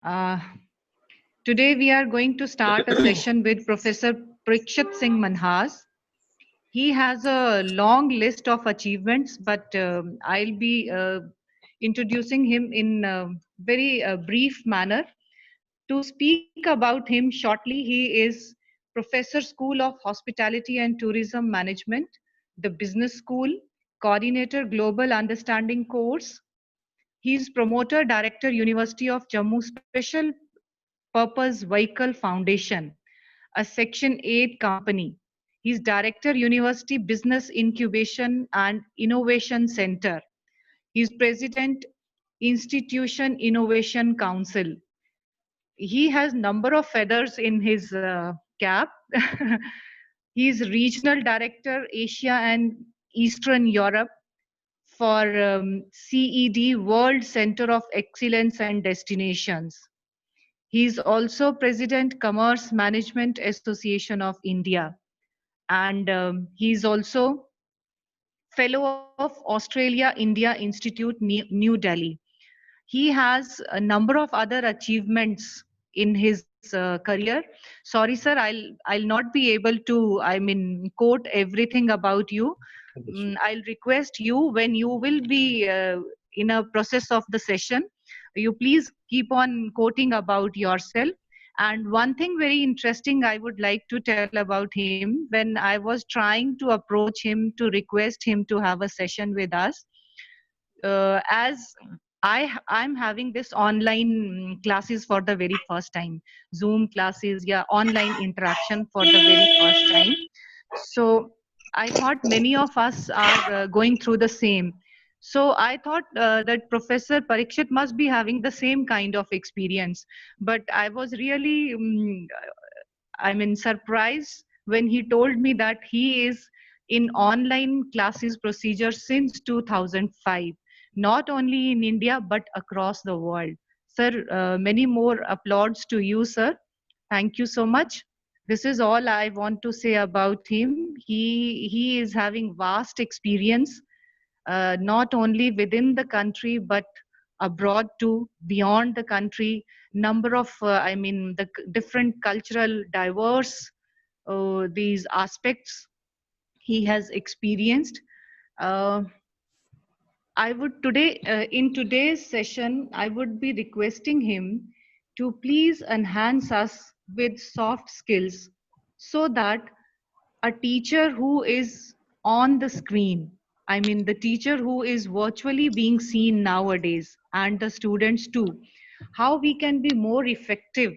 Uh, Today we are going to start a session with Professor Parikshit Singh Manhas. He has a long list of achievements, but I'll be introducing him in a very brief manner. To speak about him shortly, he is Professor School of Hospitality and Tourism Management, the Business School, Coordinator Global Understanding Course. He is Promoter Director University of Jammu Special Purpose Vehicle Foundation, a Section 8 company. He's Director University Business Incubation and Innovation Center. He's President Institution Innovation Council. He has number of feathers in his cap. He's Regional Director Asia and Eastern Europe for CED World Center of Excellence and Destinations. He is also President Commerce Management Association of India, and he is also Fellow of Australia India Institute, New Delhi. He has a number of other achievements in his career. Sorry, sir, I'll not be able to, quote everything about you. Understood. I'll request you, when you will be in a process of the session, you please keep on quoting about yourself. And one thing very interesting I would like to tell about him, when I was trying to approach him to request him to have a session with us, as I'm having this online classes for the very first time, Zoom classes, yeah, online interaction for the very first time. So I thought many of us are going through the same. So I thought that Professor Parikshit must be having the same kind of experience. But I was really, surprised when he told me that he is in online classes procedure since 2005, not only in India, but across the world. Sir, many more applauds to you, sir. Thank you so much. This is all I want to say about him. He is having vast experience, not only within the country but abroad too, beyond the country. Number of the different cultural diverse these aspects he has experienced. Uh, I would today, in today's session, I would be requesting him to please enhance us with soft skills so that a teacher who is on the screen, the teacher who is virtually being seen nowadays, and the students too, how we can be more effective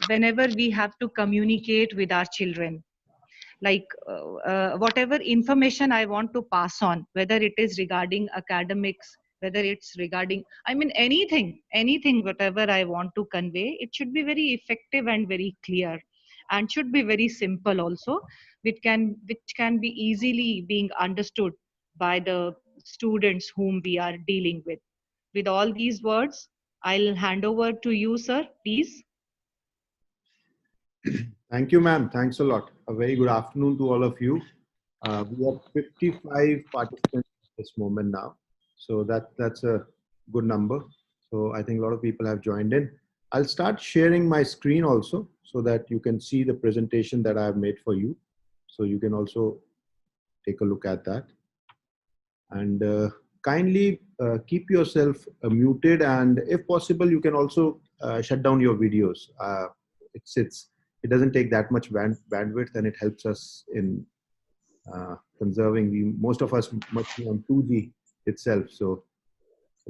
whenever we have to communicate with our children. Like whatever information I want to pass on, whether it is regarding academics, whether it's regarding, anything, whatever I want to convey, it should be very effective and very clear, and should be very simple also, which can be easily being understood by the students whom we are dealing with. With all these words, I'll hand over to you, sir, please. Thank you, ma'am. Thanks a lot. A very good afternoon to all of you. We have 55 participants at this moment now. So that's a good number. So I think a lot of people have joined in. I'll start sharing my screen also so that you can see the presentation that I have made for you. So you can also take a look at that. And kindly keep yourself muted, and if possible, you can also shut down your videos. It doesn't take that much bandwidth, and it helps us in conserving. Most of us must be on 2G itself, so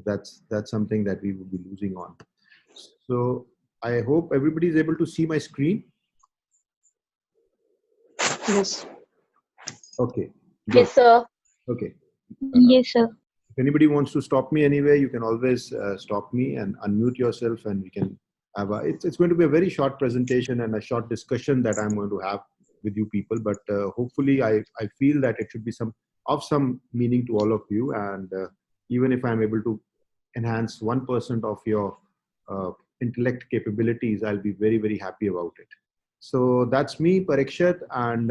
that's something that we will be losing on. So I hope everybody is able to see my screen. Yes. Okay. Good. Yes, sir. Okay. Yes, sir. If anybody wants to stop me anywhere, you can always stop me and unmute yourself, and we can have it's going to be a very short presentation and a short discussion that I'm going to have with you people. But hopefully I feel that it should be of some meaning to all of you. And even if I'm able to enhance 1% of your intellect capabilities, I'll be very, very happy about it. So that's me, Parikshit, and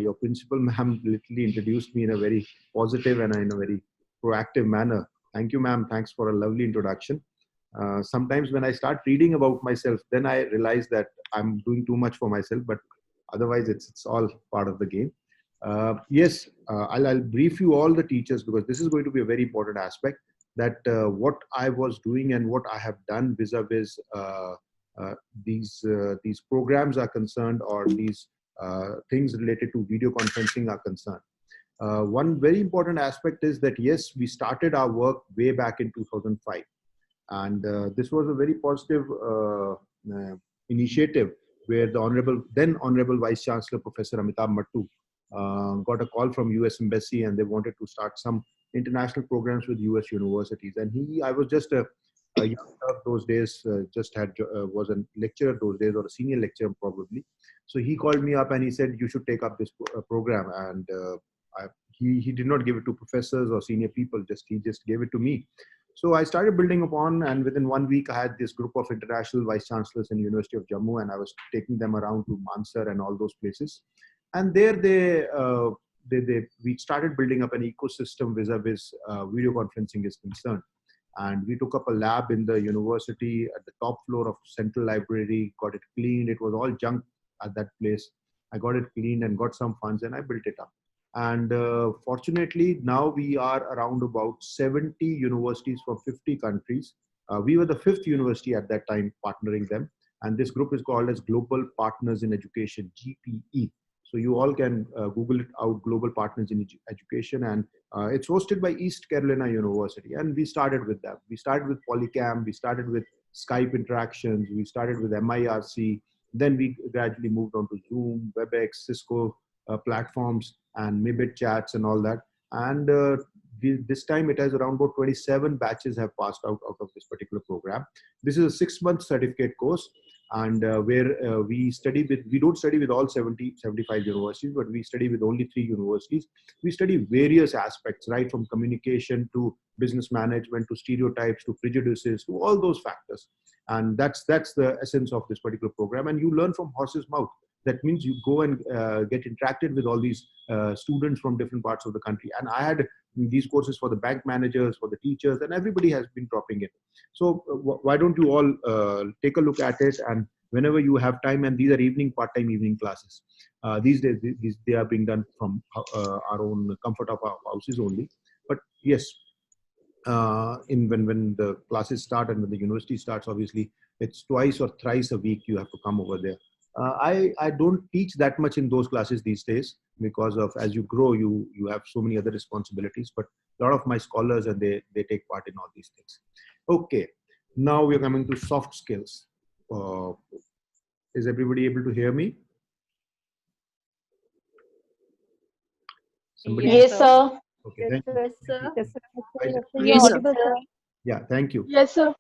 your principal, ma'am, literally introduced me in a very positive and in a very proactive manner. Thank you, ma'am. Thanks for a lovely introduction. Sometimes when I start reading about myself, then I realize that I'm doing too much for myself, but otherwise it's all part of the game. Yes, I'll brief you all the teachers, because this is going to be a very important aspect, that what I was doing and what I have done vis-a-vis these programs are concerned, or these things related to video conferencing are concerned. One very important aspect is that, yes, we started our work way back in 2005. And this was a very positive initiative, where the then Honorable Vice Chancellor, Professor Amitabh Mattu, got a call from US Embassy, and they wanted to start some international programs with US universities. And I was just a youngster those days, was a lecturer those days, or a senior lecturer probably. So he called me up and he said, you should take up this program. And he did not give it to professors or senior people, he just gave it to me. So I started building upon, and within 1 week, I had this group of international vice chancellors in University of Jammu, and I was taking them around to Mansar and all those places. And there we started building up an ecosystem vis-a-vis video conferencing is concerned. And we took up a lab in the university at the top floor of Central Library, got it cleaned. It was all junk at that place. I got it cleaned and got some funds, and I built it up. And fortunately, now we are around about 70 universities from 50 countries. We were the 5th university at that time partnering them. And this group is called as Global Partners in Education, GPE. So you all can Google it out, Global Partners in Education. And it's hosted by East Carolina University. And we started with them. We started with Polycam. We started with Skype interactions. We started with MIRC. Then we gradually moved on to Zoom, WebEx, Cisco platforms, and Mibit chats and all that. And this time it has around about 27 batches have passed out of this particular program. This is a 6-month certificate course, and where we don't study with all 75 universities, but we study with only 3 universities. We study various aspects, right from communication to business management to stereotypes to prejudices to all those factors. And that's the essence of this particular program. And you learn from horse's mouth. That means you go and get interacted with all these students from different parts of the country. And I had these courses for the bank managers, for the teachers, and everybody has been dropping it. So why don't you all take a look at it, and whenever you have time, and these are part-time evening classes. These days, they are being done from our own comfort of our houses only. But yes, when the classes start and when the university starts, obviously, it's twice or thrice a week you have to come over there. I don't teach that much in those classes these days, because of, as you grow, you have so many other responsibilities. But a lot of my scholars, and they take part in all these things. Okay, now we're coming to soft skills. Is everybody able to hear me? Somebody? Yes, sir. Okay, thank you. Yes, sir. Yes, sir. Yeah, thank you. Yes, sir.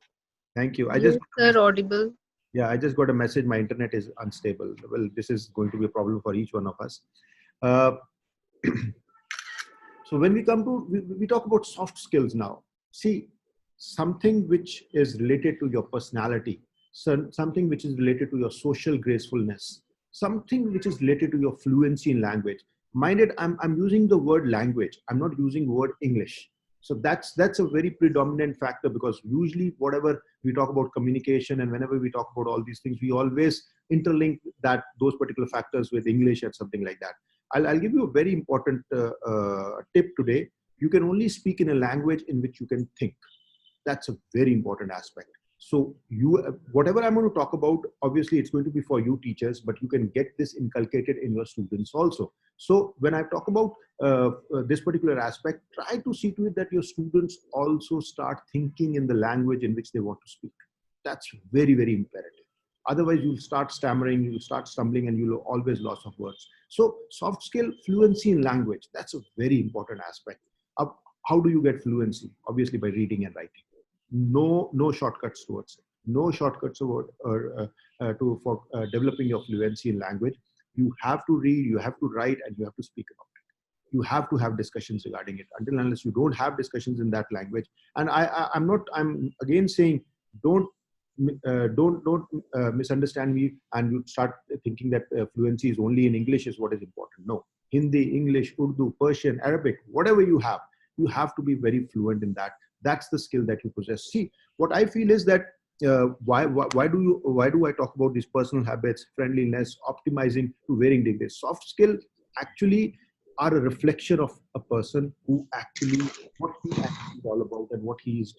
Thank you. Yes, sir, audible. Yeah, I just got a message. My internet is unstable. Well, this is going to be a problem for each one of us. So when we talk about soft skills now, see, something which is related to your personality, something which is related to your social gracefulness, something which is related to your fluency in language. Mind it, I'm using the word language. I'm not using word English. So that's a very predominant factor, because usually whatever we talk about communication, and whenever we talk about all these things, we always interlink those particular factors with English and something like that. I'll give you a very important tip today. You can only speak in a language in which you can think. That's a very important aspect. So whatever I'm going to talk about, obviously it's going to be for you teachers, but you can get this inculcated in your students also. So when I talk about this particular aspect, try to see to it that your students also start thinking in the language in which they want to speak. That's very, very imperative. Otherwise, you'll start stammering, you'll start stumbling, and you'll always loss of words. So soft skill, fluency in language, that's a very important aspect. How do you get fluency? Obviously by reading and writing. No shortcuts towards it. No shortcuts for developing your fluency in language. You have to read, you have to write, and you have to speak about it. You have to have discussions regarding it. Until unless you don't have discussions in that language. And I'm again saying, don't misunderstand me and you start thinking that fluency is only in English is what is important. No, Hindi, English, Urdu, Persian, Arabic, whatever you have to be very fluent in that. That's the skill that you possess. See, what I feel is that why do I talk about these personal habits, friendliness, optimizing to varying degrees? Soft skill actually are a reflection of a person who actually what he actually is all about and what he is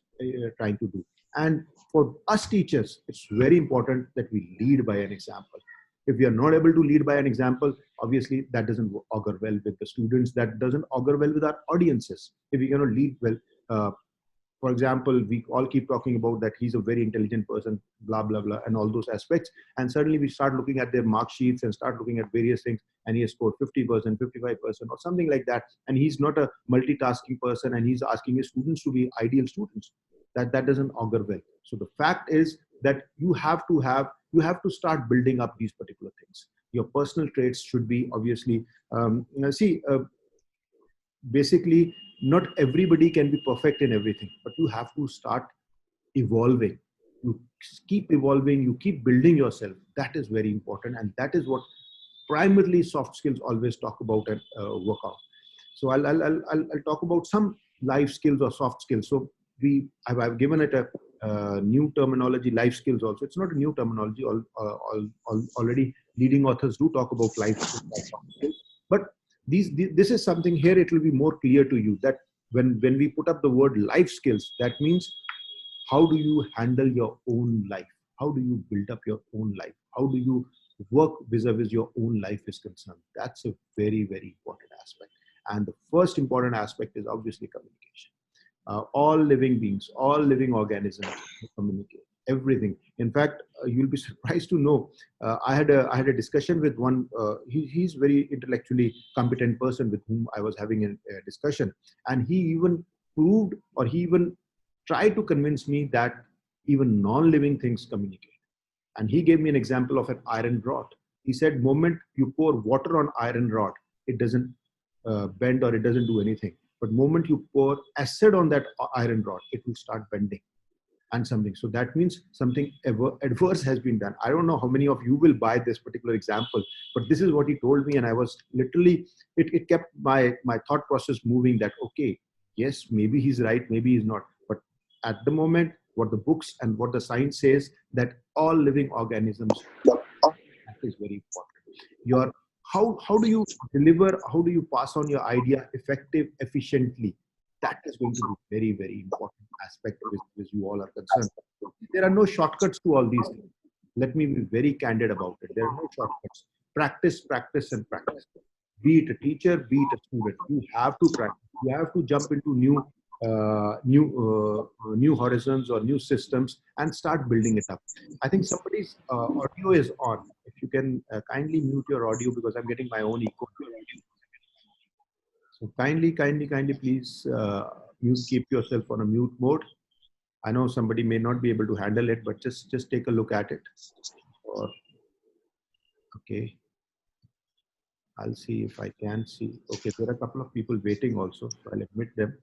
trying to do. And for us teachers, it's very important that we lead by an example. If we are not able to lead by an example, obviously that doesn't augur well with the students, that doesn't augur well with our audiences. If we cannot lead well, for example, we all keep talking about that he's a very intelligent person, blah, blah, blah, and all those aspects. And suddenly we start looking at their mark sheets and start looking at various things, and he has scored 50%, 55%, or something like that. And he's not a multitasking person, and he's asking his students to be ideal students. That doesn't augur well. So the fact is that you have to start building up these particular things. Your personal traits should be obviously, basically, not everybody can be perfect in everything, but you have to start evolving. You keep evolving, you keep building yourself. That is very important, and that is what primarily soft skills always talk about and work out. So I'll talk about some life skills or soft skills. So I've given it a new terminology, life skills also. It's not a new terminology. Already leading authors do talk about life skills, but this is something here. It will be more clear to you that when we put up the word life skills, that means how do you handle your own life? How do you build up your own life? How do you work vis-a-vis your own life is concerned? That's a very, very important aspect. And the first important aspect is obviously communication. All living beings, all living organisms communicate, everything. In fact, you'll be surprised to know, I had a discussion with one, he's very intellectually competent person with whom I was having a discussion. And he even proved, or he even tried to convince me that even non-living things communicate. And he gave me an example of an iron rod. He said, moment you pour water on iron rod, it doesn't bend or it doesn't do anything. But moment you pour acid on that iron rod, it will start bending and something. So that means something adverse has been done. I don't know how many of you will buy this particular example, but this is what he told me. And I was literally, it kept my thought process moving that, okay, yes, maybe he's right, maybe he's not. But at the moment, what the books and what the science says, that all living organisms, that is very important. How do you deliver, how do you pass on your idea efficiently? That is going to be very, very important aspect which you all are concerned. There are no shortcuts to all these things. Let me be very candid about it. There are no shortcuts. Practice, practice, and practice. Be it a teacher, be it a student. You have to practice. You have to jump into new horizons or new systems and start building it up. I think somebody's audio is on. If you can kindly mute your audio, because I'm getting my own echo. So kindly, please keep yourself on a mute mode. I know somebody may not be able to handle it, but just take a look at it. Okay. I'll see if I can see. Okay, there are a couple of people waiting also, so I'll admit them.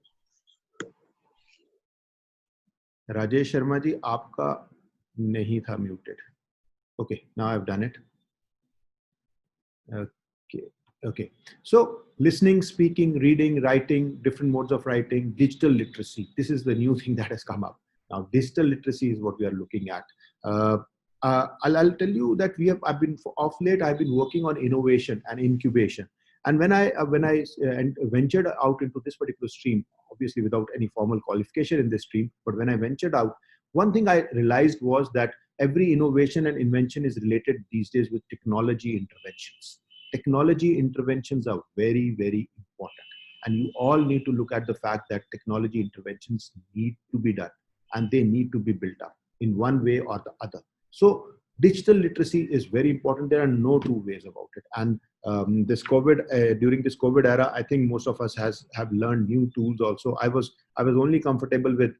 Rajesh Sharma ji, आपका नहीं था muted. Okay, now I've done it. Okay. So listening, speaking, reading, writing, different modes of writing, digital literacy. This is the new thing that has come up. Now, digital literacy is what we are looking at. I'll tell you that I've been working on innovation and incubation. And when I ventured out into this particular stream, obviously without any formal qualification in this stream, but when I ventured out, one thing I realized was that every innovation and invention is related these days with technology interventions. Technology interventions are very, very important. And you all need to look at the fact that technology interventions need to be done and they need to be built up in one way or the other. So digital literacy is very important. There are no two ways about it. And during this COVID era, I think most of us have learned new tools also. I was only comfortable with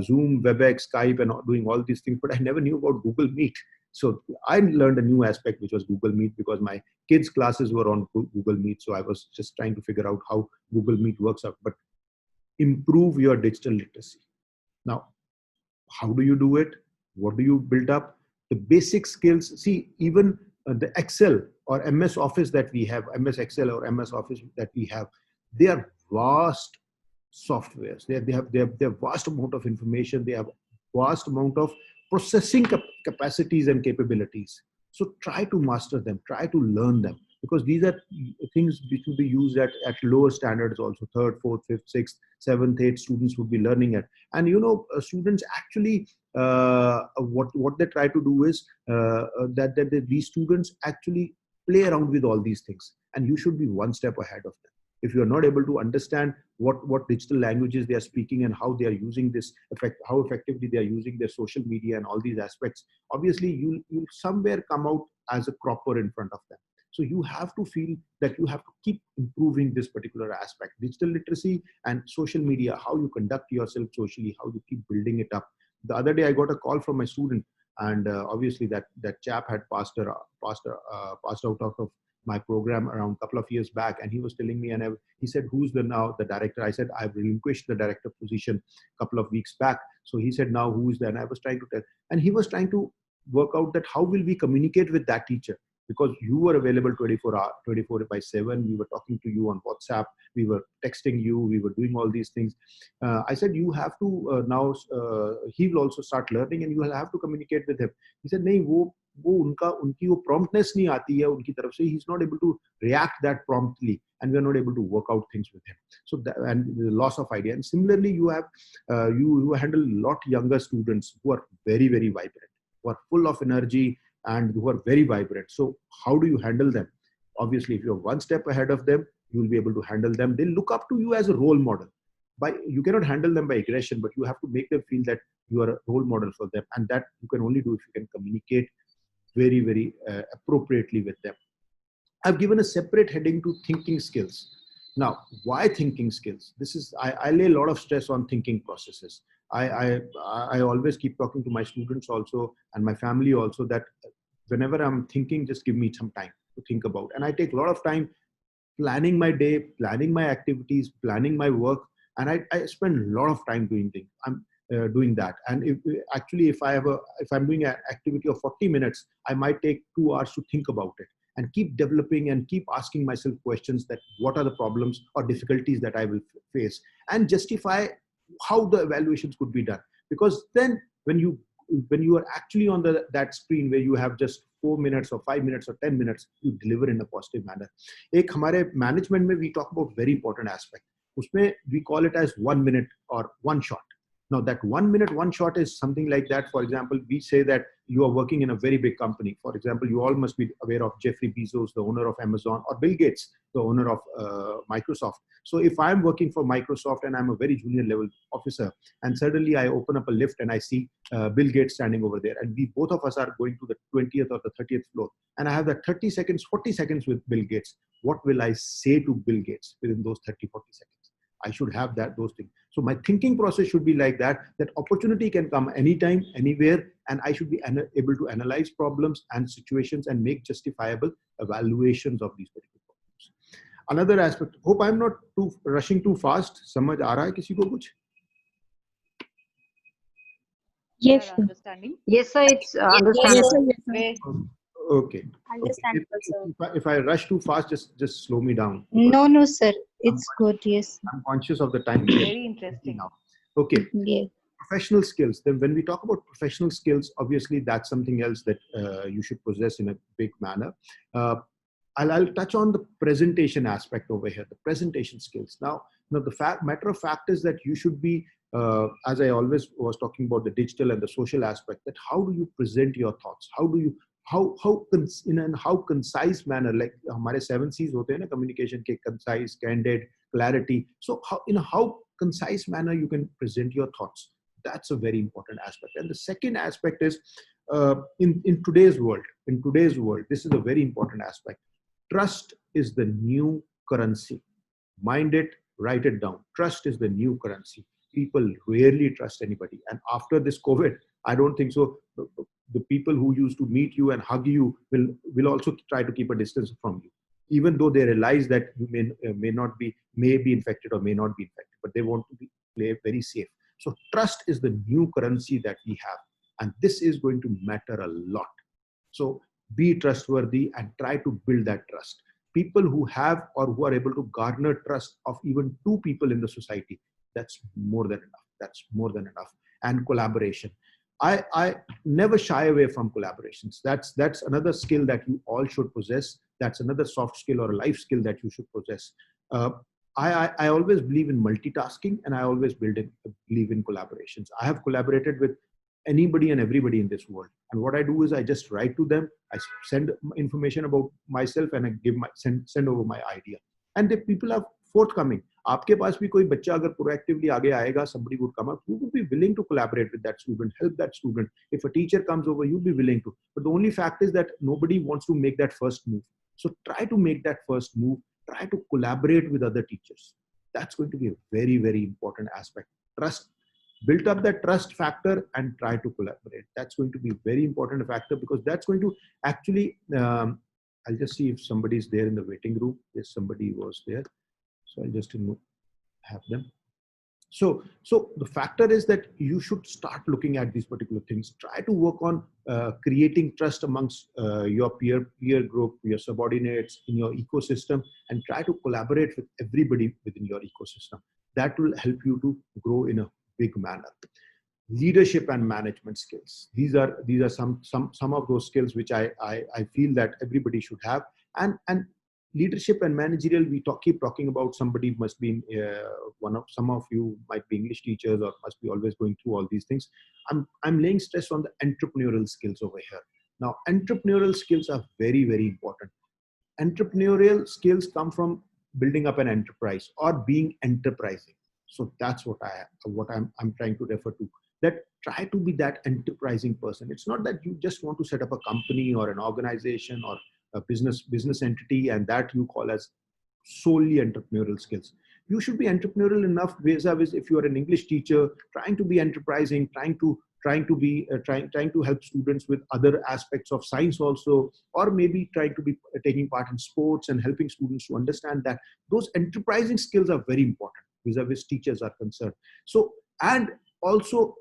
Zoom, WebEx, Skype, and doing all these things, but I never knew about Google Meet. So I learned a new aspect, which was Google Meet, because my kids' classes were on Google Meet. So I was just trying to figure out how Google Meet works out. But improve your digital literacy. Now, how do you do it? What do you build up? The basic skills. See, even the Excel or MS Office that we have, MS Excel or MS Office that we have, they are vast softwares. They have vast amount of information. They have vast amount of processing capacities and capabilities. So try to master them, try to learn them, because these are things which will be used at lower standards also. Third, fourth, fifth, sixth, seventh, eighth students would be learning it. And students actually, what they try to do is that these students actually play around with all these things, and you should be one step ahead of them. If you are not able to understand what digital languages they are speaking and how they are using this how effectively they are using their social media and all these aspects, obviously you'll somewhere come out as a cropper in front of them. So you have to feel that you have to keep improving this particular aspect, digital literacy and social media, how you conduct yourself socially, how you keep building it up. The other day I got a call from my student, and obviously that chap had passed out of my program around a couple of years back, and he was telling me, and he said, who's now the director? I said, I've relinquished the director position a couple of weeks back. So he said, now who is there? And I was trying to tell, and he was trying to work out that how will we communicate with that teacher, because you were available 24/7. We were talking to you on WhatsApp, we were texting you, we were doing all these things. I said, you have to now, he will also start learning and you will have to communicate with him. He said, nahi, उनकी वो promptness नहीं आती है उनकी तरफ से. He's not able to react that promptly, and we are not able to work out things with him. So and the loss of idea. And similarly, you have you handle a lot younger students who are very, very vibrant, who are full of energy and who are very vibrant. So how do you handle them? Obviously, if you're one step ahead of them, you will be able to handle them. They look up to you as a role model. You cannot handle them by aggression, but you have to make them feel that you are a role model for them, and that you can only do if you can communicate very, very appropriately with them. I've given a separate heading to thinking skills. Now, why thinking skills? I lay a lot of stress on thinking processes. I always keep talking to my students also and my family also that whenever I'm thinking, just give me some time to think about. And I take a lot of time planning my day, planning my activities, planning my work, and I spend a lot of time doing things. I'm doing that. And if I'm doing an activity of 40 minutes, I might take 2 hours to think about it and keep developing and keep asking myself questions that what are the problems or difficulties that I will face, and justify how the evaluations could be done. Because then when you are actually on that screen where you have just 4 minutes or 5 minutes or 10 minutes, you deliver in a positive manner. एक हमारे management में we talk about very important aspect. उसमें we call it as 1 minute or one shot. Now that 1 minute, one shot is something like that. For example, we say that you are working in a very big company. For example, you all must be aware of Jeffrey Bezos, the owner of Amazon, or Bill Gates, the owner of Microsoft. So if I'm working for Microsoft and I'm a very junior level officer, and suddenly I open up a lift and I see Bill Gates standing over there, and both of us are going to the 20th or the 30th floor, and I have that 30 seconds, 40 seconds with Bill Gates, what will I say to Bill Gates within those 30, 40 seconds? I should have those things. So my thinking process should be like that opportunity can come anytime, anywhere, and I should be able to analyze problems and situations and make justifiable evaluations of these particular problems. Another aspect, hope I'm not rushing too fast. समझ आ रहा है किसी को कुछ? Yes, sir. Understanding? Yes, sir, it's understandable. Yes, Okay. Understandable, sir. If I rush too fast, just slow me down. No, sir. It's good. Yes. I'm conscious of the time. Very interesting. Now. Okay. Yeah. Professional skills. Then when we talk about professional skills, obviously that's something else that you should possess in a big manner. I'll touch on the presentation aspect over here, the presentation skills. Now the matter of fact is that you should be, as I always was talking about the digital and the social aspect, that how do you present your thoughts? How do you, in a how concise manner, like हमारे 7 C's होते हैं ना communication के, concise, candid, clarity. So in a how concise manner you can present your thoughts. That's a very important aspect. And the second aspect is in today's world, this is a very important aspect. Trust is the new currency. Mind it, write it down. Trust is the new currency. People rarely trust anybody. And after this COVID, I don't think so. The people who used to meet you and hug you will also try to keep a distance from you, even though they realize that you may be infected or may not be infected, but they want to play very safe. So trust is the new currency that we have, and this is going to matter a lot. So be trustworthy and try to build that trust. People who have or who are able to garner trust of even 2 people in the society, That's more than enough. That's more than enough. And collaboration. I never shy away from collaborations. That's another skill that you all should possess. That's another soft skill or a life skill that you should possess. Uh, I always believe in multitasking, and I always believe in collaborations. I have collaborated with anybody and everybody in this world. And what I do is I just write to them, I send information about myself, and I send over my idea. And the people are forthcoming. आपके पास भी कोई बच्चा अगर proactively आगे आएगा, somebody would come up, you would be willing to collaborate with that student, help that student. If a teacher comes over, you'd be willing to. But the only fact is that nobody wants to make that first move. So try to make that first move. Try to collaborate with other teachers. That's going to be a very, very important aspect. Trust. Build up that trust factor and try to collaborate. That's going to be a very important factor, because that's going to actually, I'll just see if somebody's there in the waiting room. Yes, somebody was there. So I'll just have them. So the factor is that you should start looking at these particular things. Try to work on creating trust amongst your peer group, your subordinates in your ecosystem, and try to collaborate with everybody within your ecosystem. That will help you to grow in a big manner. Leadership and management skills. These are some of those skills which I feel that everybody should have. And leadership and managerial, we keep talking about. Somebody must be some of you might be English teachers or must be always going through all these things. I'm laying stress on the entrepreneurial skills over here. Now, entrepreneurial skills are very, very important. Entrepreneurial skills come from building up an enterprise or being enterprising. So that's what I'm trying to refer to. That try to be that enterprising person. It's not that you just want to set up a company or an organization or a business entity, and that you call as solely entrepreneurial skills. You should be entrepreneurial enough vis-a-vis if you are an English teacher, trying to be enterprising, trying to help students with other aspects of science also, or maybe trying to be taking part in sports and helping students to understand that those enterprising skills are very important vis-a-vis teachers are concerned. So, and also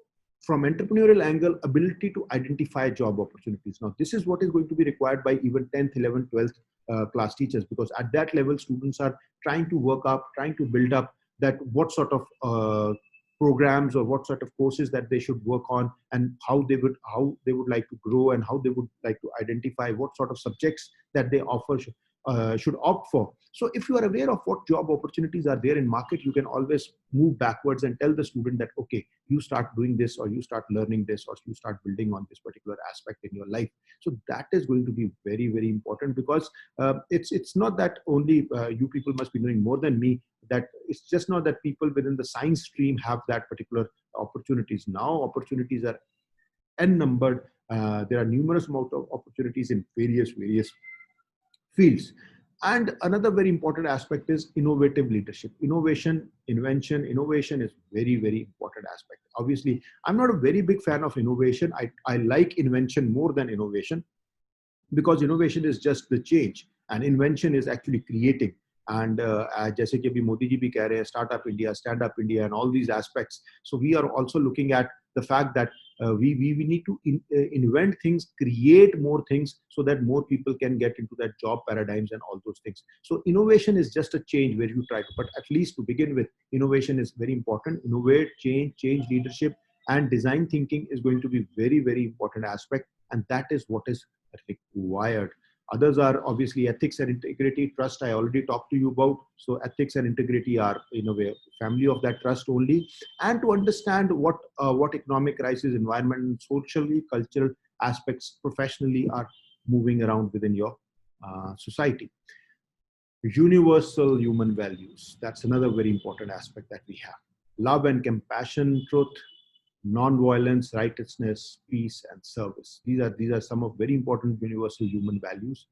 from entrepreneurial angle, ability to identify job opportunities. Now, this is what is going to be required by even 10th, 11th, 12th class teachers, because at that level, students are trying to work up, trying to build up that what sort of programs or what sort of courses that they should work on, and how they would like to grow, and how they would like to identify what sort of subjects that they offer should opt for. So if you are aware of what job opportunities are there in market, you can always move backwards and tell the student that, okay, you start doing this, or you start learning this, or you start building on this particular aspect in your life. So that is going to be very, very important, because it's not that only you people must be knowing more than me, that it's just not that people within the science stream have that particular opportunities. Now opportunities are n-numbered. There are numerous amount of opportunities in various fields. And another very important aspect is innovative leadership. Innovation is very, very important aspect. Obviously, I'm not a very big fan of innovation. I like invention more than innovation, because innovation is just the change and invention is actually creating. And जैसे कि अभी मोदी जी भी कह रहे हैं, startup India, stand up India, and all these aspects. So we are also looking at the fact that we need to invent things, create more things, so that more people can get into that job paradigms and all those things. So innovation is just a change where you try to, but at least to begin with, innovation is very important. Innovate, change leadership, and design thinking is going to be very, very important aspect, and that is what is required. Others are obviously ethics and integrity. Trust, I already talked to you about. So ethics and integrity are, in a way, family of that trust only. And to understand what economic crisis, environment, socially, cultural aspects professionally are moving around within your society. Universal human values. That's another very important aspect that we have. Love and compassion, truth, non-violence, righteousness, peace, and service. These are some of very important universal human values.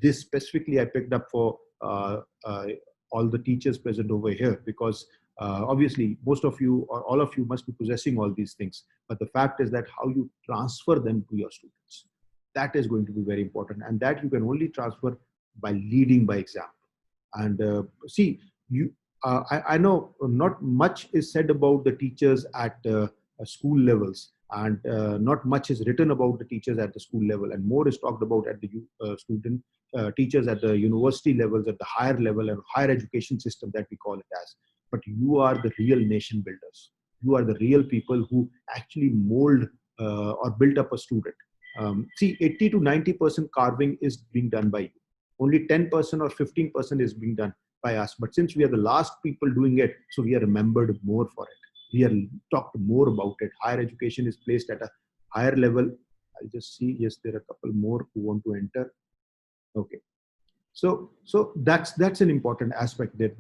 This specifically I picked up for all the teachers present over here, because obviously most of you or all of you must be possessing all these things. But the fact is that how you transfer them to your students, that is going to be very important, and that you can only transfer by leading by example. And see, I know not much is said about the teachers at school levels, and not much is written about the teachers at the school level, and more is talked about at the teachers at the university levels, at the higher level and higher education system that we call it as. but you are the real nation builders. You are the real people who actually mold or build up a student. See, 80 to 90% carving is being done by you. Only 10% or 15% is being done by us. But since we are the last people doing it, so we are remembered more for it. We are talked more about it. Higher education is placed at a higher level. I'll just see. Yes, there are a couple more who want to enter. Okay. So that's an important aspect that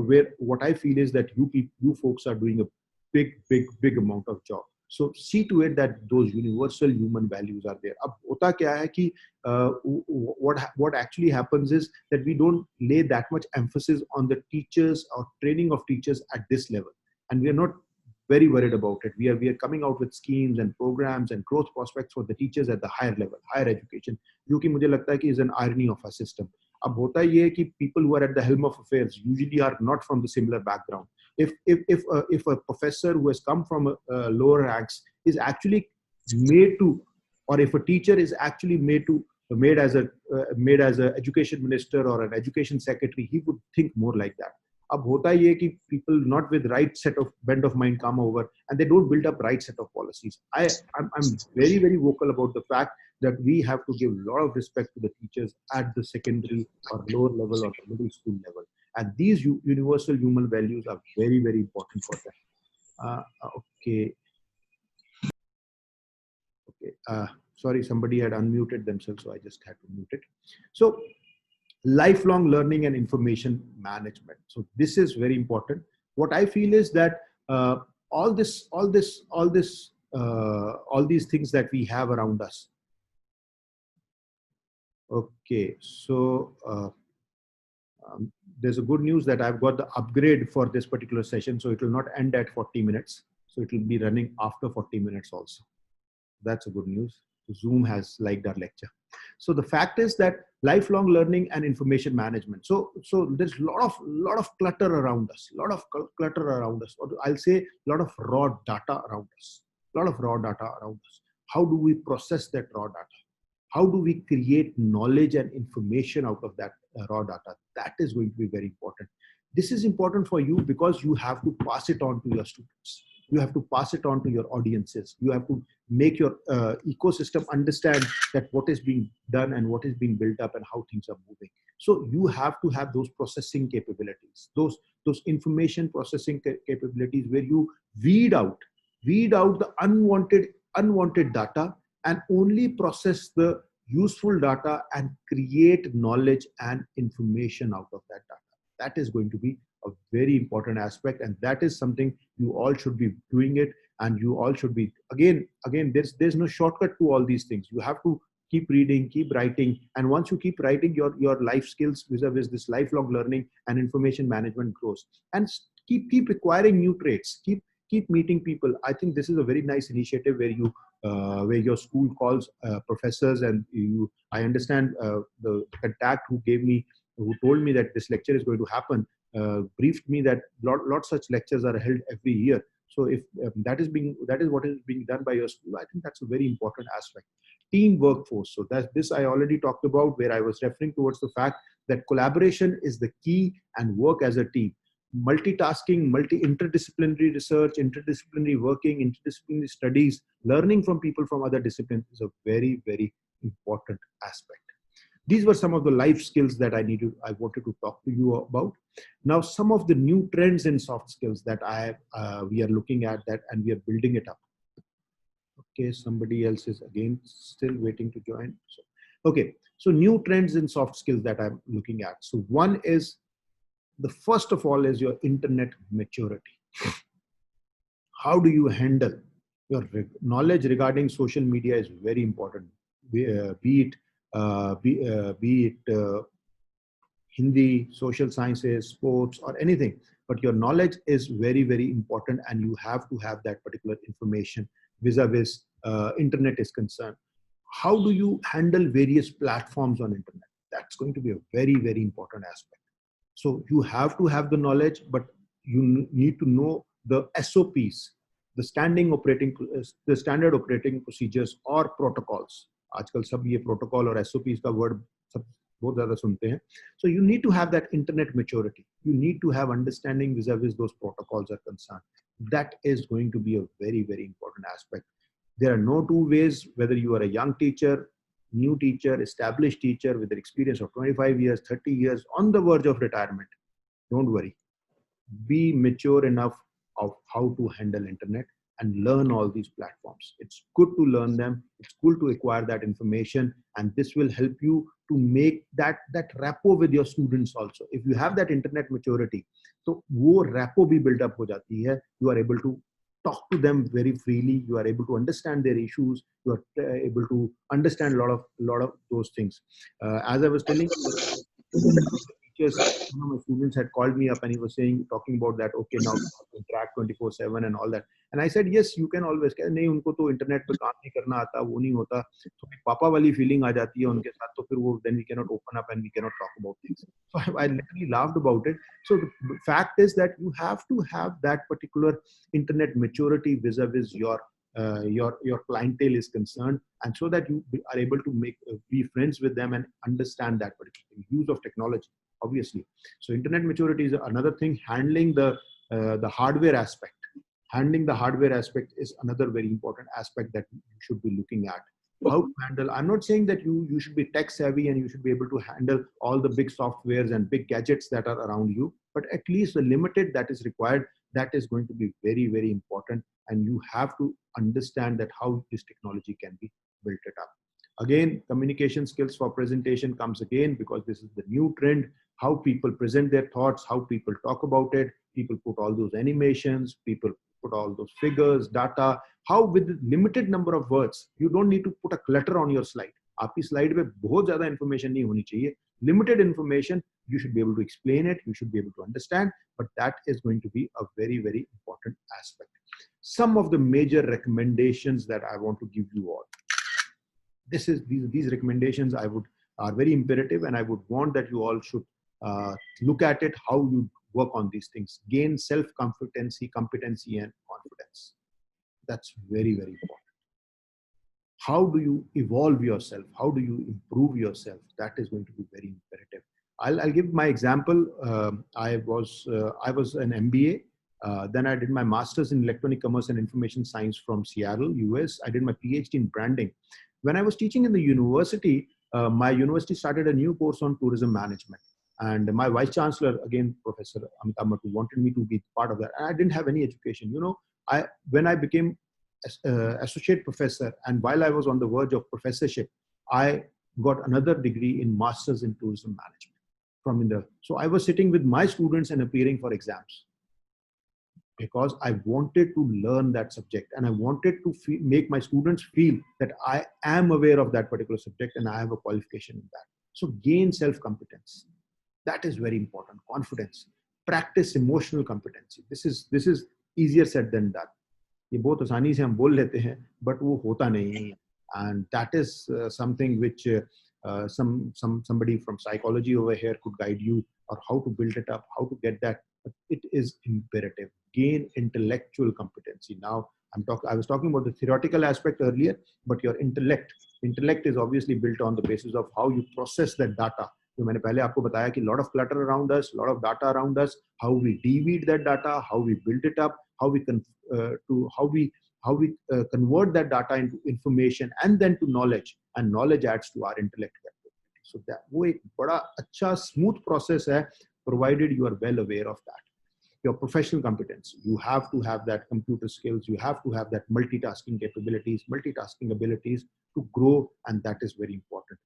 where what I feel is that you folks are doing a big amount of job. So see to it that those universal human values are there. Ab hota kya hai ki what actually happens is that we don't lay that much emphasis on the teachers or training of teachers at this level, and we are not very worried about it. We are coming out with schemes and programs and growth prospects for the teachers at the higher level, higher education, जो कि मुझे लगता है कि is an irony of our system. अब होता ये है कि people who are at the helm of affairs usually are not from the similar background. If a professor who has come from lower ranks is actually made to, or if a teacher is actually made as a education minister or an education secretary, he would think more like that. अब होता ये कि people not with right set of bent of mind come over and they don't build up right set of policies. I'm very vocal about the fact that we have to give a lot of respect to the teachers at the secondary or lower level or middle school level, and these universal human values are very important for them. Okay. Sorry, somebody had unmuted themselves, so I just had to mute it. So lifelong learning and information management. So this is very important. What I feel is that all these things that we have around us. Okay, so there's a good news that I've got the upgrade for this particular session, so it will not end at 40 minutes. So it will be running after 40 minutes also. That's a good news. Zoom has liked our lecture. So the fact is that lifelong learning and information management. So there's a lot of clutter around us, or I'll say a lot of raw data around us, How do we process that raw data? How do we create knowledge and information out of that raw data? That is going to be very important. This is important for you because you have to pass it on to your students. You have to pass it on to your audiences. You have to make your ecosystem understand that what is being done and what is being built up and how things are moving. So you have to have those processing capabilities, those information processing capabilities where you weed out the unwanted data and only process the useful data and create knowledge and information out of that data. That is going to be a very important aspect, and that is something you all should be doing it, and you all should be again there's no shortcut to all these things. You have to keep reading, keep writing, and once you keep writing, your life skills vis-a-vis this lifelong learning and information management grows, and keep acquiring new traits, keep meeting people. I think this is a very nice initiative where your school calls professors, and I understand the contact who told me that this lecture is going to happen briefed me that lot such lectures are held every year. So if that is what is being done by your school, I think that's a very important aspect. Team workforce. So this I already talked about, where I was referring towards the fact that collaboration is the key and work as a team. Multitasking, interdisciplinary research, interdisciplinary working, interdisciplinary studies, learning from people from other disciplines is a very important aspect. These were some of the life skills that I wanted to talk to you about. Now, some of the new trends in soft skills that we are looking at that, and we are building it up. Okay, somebody else is again still waiting to join. Okay, so new trends in soft skills that I'm looking at. So one is, the first of all is your internet maturity. How do you handle your knowledge regarding social media is very important. Be it Hindi, social sciences, sports, or anything, but your knowledge is very important, and you have to have that particular information vis-a-vis internet is concerned. How do you handle various platforms on internet? That's going to be a very important aspect. So you have to have the knowledge, but you need to know the SOPs, the standard operating procedures or protocols. आजकल सब ये protocol और SOPs का word सब बहुत ज़्यादा सुनते हैं. So you need to have that internet maturity. You need to have understanding vis-a-vis those protocols are concerned. That is going to be a very, very important aspect. There are no two ways, whether you are a young teacher, new teacher, established teacher with an experience of 25 years, 30 years, on the verge of retirement. Don't worry. Be mature enough of how to handle internet and learn all these platforms. It's good to learn them. It's cool to acquire that information, and this will help you to make that rapport with your students also. If you have that internet maturity, so wo rapport bhi build up ho jati hai. You are able to talk to them very freely. You are able to understand their issues. You are able to understand a lot of those things. As I was telling you, teachers, my students had called me up and he was talking about that, okay, now interact 24/7 and all that. And I said, yes, you can always. नहीं उनको तो internet पे काम नहीं करना आता, वो नहीं होता. तो पापा वाली फीलिंग आ जाती है उनके साथ, तो फिर वो then we cannot open up and we cannot talk about things. So I literally laughed about it. So the fact is that you have to have that particular internet maturity vis-a-vis your clientele is concerned, and so that you are able to be friends with them and understand that particular use of technology, obviously. So internet maturity is another thing. Handling the hardware aspect. Handling the hardware aspect is another very important aspect that you should be looking at. How to handle. I'm not saying that you should be tech savvy and you should be able to handle all the big softwares and big gadgets that are around you, but at least the limited that is required, that is going to be very, very important. And you have to understand that how this technology can be built it up. Again, communication skills for presentation comes again, because this is the new trend. How people present their thoughts, how people talk about it. People put all those animations, people put all those figures, data. How with limited number of words, you don't need to put a clutter on your slide. आपकी slide पे बहुत ज़्यादा information नहीं होनी चाहिए. Limited information, you should be able to explain it, you should be able to understand, but that is going to be a very, very important aspect. Some of the major recommendations that I want to give you all. These recommendations are very imperative, and I would want that you all should look at it, how you work on these things. Gain self-competency, competency, and confidence. That's very, very important. How do you evolve yourself? How do you improve yourself? That is going to be very imperative. I'll give my example. I was an MBA. Then I did my master's in electronic commerce and information science from Seattle, US. I did my PhD in branding. When I was teaching in the university, my university started a new course on tourism management. And my vice chancellor, again, Professor Amitabh Mattu, wanted me to be part of that. And I didn't have any education. You know, when I became associate professor, and while I was on the verge of professorship, I got another degree in master's in tourism management from India. So I was sitting with my students and appearing for exams, because I wanted to learn that subject, and I wanted to make my students feel that I am aware of that particular subject and I have a qualification in that. So gain self-competence. That is very important. Confidence. Practice emotional competency. This is easier said than done. ये बहुत आसानी से हम बोल लेते हैं, but वो होता नहीं है. And that is something which somebody from psychology over here could guide you, or how to build it up, how to get that. But it is imperative. Gain intellectual competency. Now I was talking about the theoretical aspect earlier, but your intellect is obviously built on the basis of how you process that data. जो मैंने पहले आपको बताया कि lot of clutter around us, lot of data around us, how we deweed that data, how we build it up, how we convert that data into information and then to knowledge, and knowledge adds to our intellect. So that वो एक बड़ा अच्छा smooth process है, provided you are well aware of that. Your professional competence, you have to have that computer skills, you have to have that multitasking capabilities, multitasking abilities to grow, and that is very important.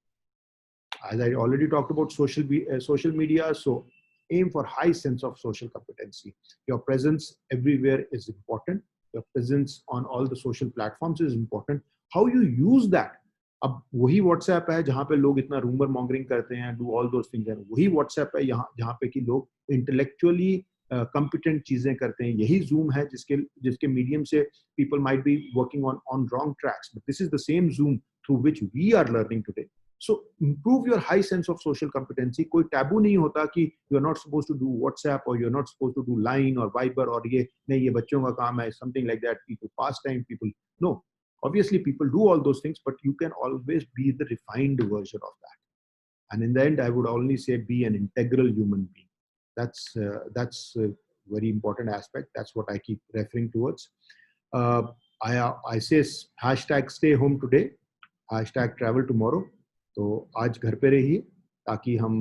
As I already talked about social media, so aim for high sense of social competency. Your presence everywhere is important. Your presence on all the social platforms is important. How you use that. अब वही WhatsApp है जहाँ पे लोग इतना rumor mongering करते हैं, do all those things, and वही WhatsApp है जहाँ पे कि लोग intellectually competent चीजें करते हैं. यही Zoom है जिसके medium से people might be working on wrong tracks. But this is the same Zoom through which we are learning today. So improve your high sense of social competency. कोई taboo नहीं होता कि you are not supposed to do WhatsApp, or you are not supposed to do Line or Viber, और ये नहीं, ये बच्चों का काम है, something like that. People pastime, people no. Obviously, people do all those things, but you can always be the refined version of that. And in the end, I would only say be an integral human being. That's a very important aspect. That's what I keep referring towards. I say hashtag stay home today, hashtag travel tomorrow. तो आज घर पे रहिए ताकि हम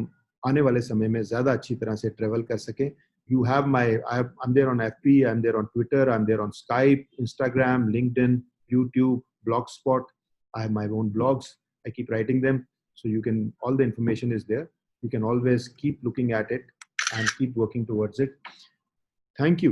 आने वाले समय में ज़्यादा अच्छी तरह से ट्रैवल कर सकें. You have I'm there on FB, I'm there on Twitter, I'm there on Skype, Instagram, LinkedIn, YouTube, Blogspot. I have my own blogs. I keep writing them. So all the information is there. You can always keep looking at it and keep working towards it. Thank you.